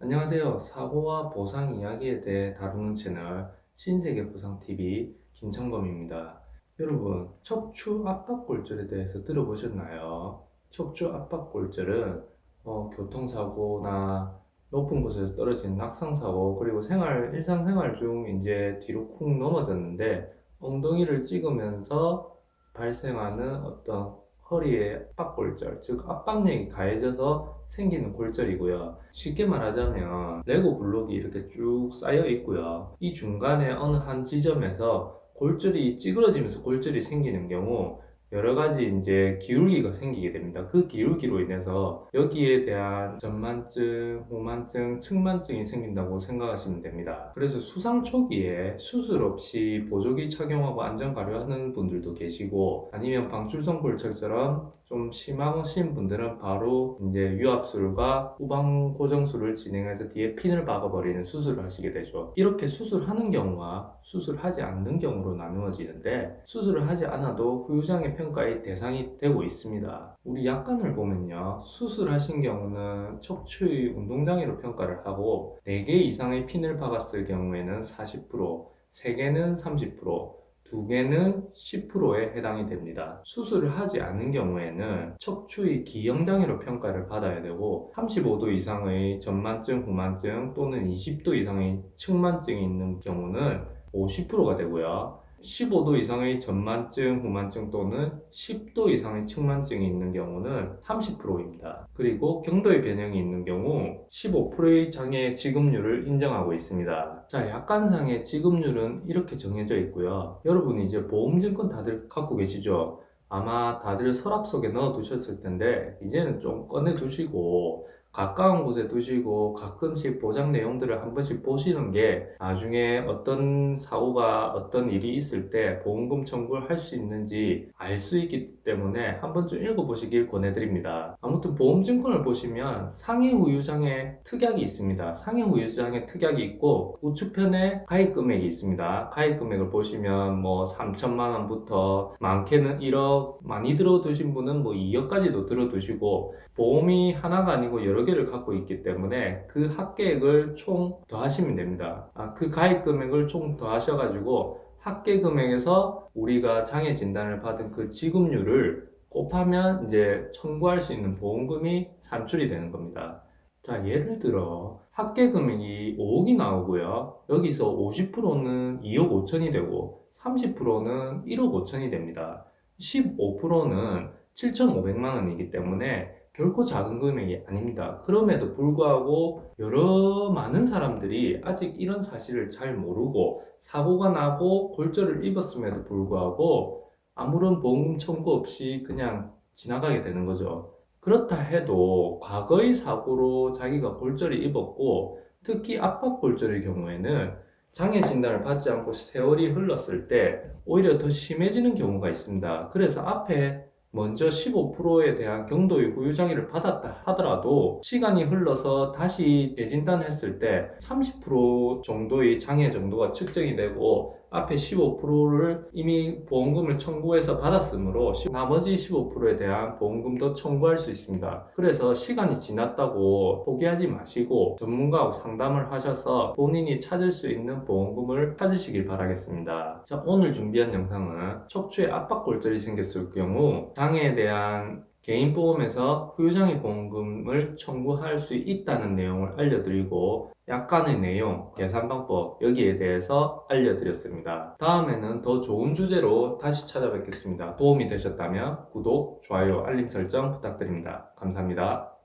안녕하세요. 사고와 보상 이야기에 대해 다루는 채널 신세계 보상TV 김창범입니다. 여러분, 척추 압박골절에 대해서 들어보셨나요? 척추 압박골절은 교통사고나 높은 곳에서 떨어진 낙상사고, 그리고 일상생활 중 이제 뒤로 쿵 넘어졌는데 엉덩이를 찍으면서 발생하는 어떤 허리의 압박골절, 즉 압박력이 가해져서 생기는 골절이고요. 쉽게 말하자면 레고 블록이 이렇게 쭉 쌓여 있고요. 이 중간에 어느 한 지점에서 골절이 찌그러지면서 골절이 생기는 경우 여러 가지 이제 기울기가 생기게 됩니다. 그 기울기로 인해서 여기에 대한 전만증, 후만증, 측만증이 생긴다고 생각하시면 됩니다. 그래서 수상 초기에 수술 없이 보조기 착용하고 안전 가려하는 분들도 계시고, 아니면 방출성 골절처럼 좀 심하신 분들은 바로 이제 유압술과 후방 고정술을 진행해서 뒤에 핀을 박아버리는 수술을 하시게 되죠. 이렇게 수술하는 경우와 수술하지 않는 경우로 나누어지는데, 수술을 하지 않아도 후유장애 평가의 대상이 되고 있습니다. 우리 약관을 보면요, 수술하신 경우는 척추의 운동장애로 평가를 하고 4개 이상의 핀을 박았을 경우에는 40%, 3개는 30%, 2개는 10%에 해당이 됩니다. 수술을 하지 않은 경우에는 척추의 기형장애로 평가를 받아야 되고 35도 이상의 전만증, 후만증 또는 20도 이상의 측만증이 있는 경우는 50%가 되고요. 15도 이상의 전만증, 후만증 또는 10도 이상의 측만증이 있는 경우는 30%입니다. 그리고 경도의 변형이 있는 경우 15%의 장애 지급률을 인정하고 있습니다. 자, 약관상의 지급률은 이렇게 정해져 있고요. 여러분이 이제 보험증권 다들 갖고 계시죠? 아마 다들 서랍 속에 넣어 두셨을 텐데 이제는 좀 꺼내 두시고 가까운 곳에 두시고 가끔씩 보장 내용들을 한 번씩 보시는 게 나중에 어떤 사고가 어떤 일이 있을 때 보험금 청구를 할 수 있는지 알 수 있기 때문에 한 번쯤 읽어보시길 권해드립니다. 아무튼 보험증권을 보시면 상해 후유장애 특약이 있습니다. 상해 후유장애 특약이 있고 우측편에 가입 금액이 있습니다. 가입 금액을 보시면 뭐 3천만 원부터 많게는 1억, 많이 들어두신 분은 뭐 2억까지도 들어두시고, 보험이 하나가 아니고 여러 개를 갖고 있기 때문에 그 합계액을 총 더하시면 됩니다. 그 가입 금액을 총 더하셔가지고 합계 금액에서 우리가 장애 진단을 받은 그 지급률을 곱하면 이제 청구할 수 있는 보험금이 산출이 되는 겁니다. 자, 예를 들어 합계 금액이 5억이 나오고요. 여기서 50%는 2억 5천이 되고 30%는 1억 5천이 됩니다. 15%는 7,500만 원이기 때문에 결코 작은 금액이 아닙니다. 그럼에도 불구하고 많은 사람들이 아직 이런 사실을 잘 모르고 사고가 나고 골절을 입었음에도 불구하고 아무런 보험금 청구 없이 그냥 지나가게 되는 거죠. 그렇다 해도 과거의 사고로 자기가 골절을 입었고, 특히 압박골절의 경우에는 장애 진단을 받지 않고 세월이 흘렀을 때 오히려 더 심해지는 경우가 있습니다. 그래서 앞에 먼저 15%에 대한 경도의 후유장애를 받았다 하더라도 시간이 흘러서 다시 재진단했을 때 30% 정도의 장애 정도가 측정이 되고 앞에 15%를 이미 보험금을 청구해서 받았으므로 나머지 15%에 대한 보험금도 청구할 수 있습니다. 그래서 시간이 지났다고 포기하지 마시고 전문가하고 상담을 하셔서 본인이 찾을 수 있는 보험금을 찾으시길 바라겠습니다. 자, 오늘 준비한 영상은 척추에 압박골절이 생겼을 경우 장애에 대한 개인보험에서 후유장애 보험금을 청구할 수 있다는 내용을 알려드리고, 약관의 내용, 계산 방법 여기에 대해서 알려드렸습니다. 다음에는 더 좋은 주제로 다시 찾아뵙겠습니다. 도움이 되셨다면 구독, 좋아요, 알림 설정 부탁드립니다. 감사합니다.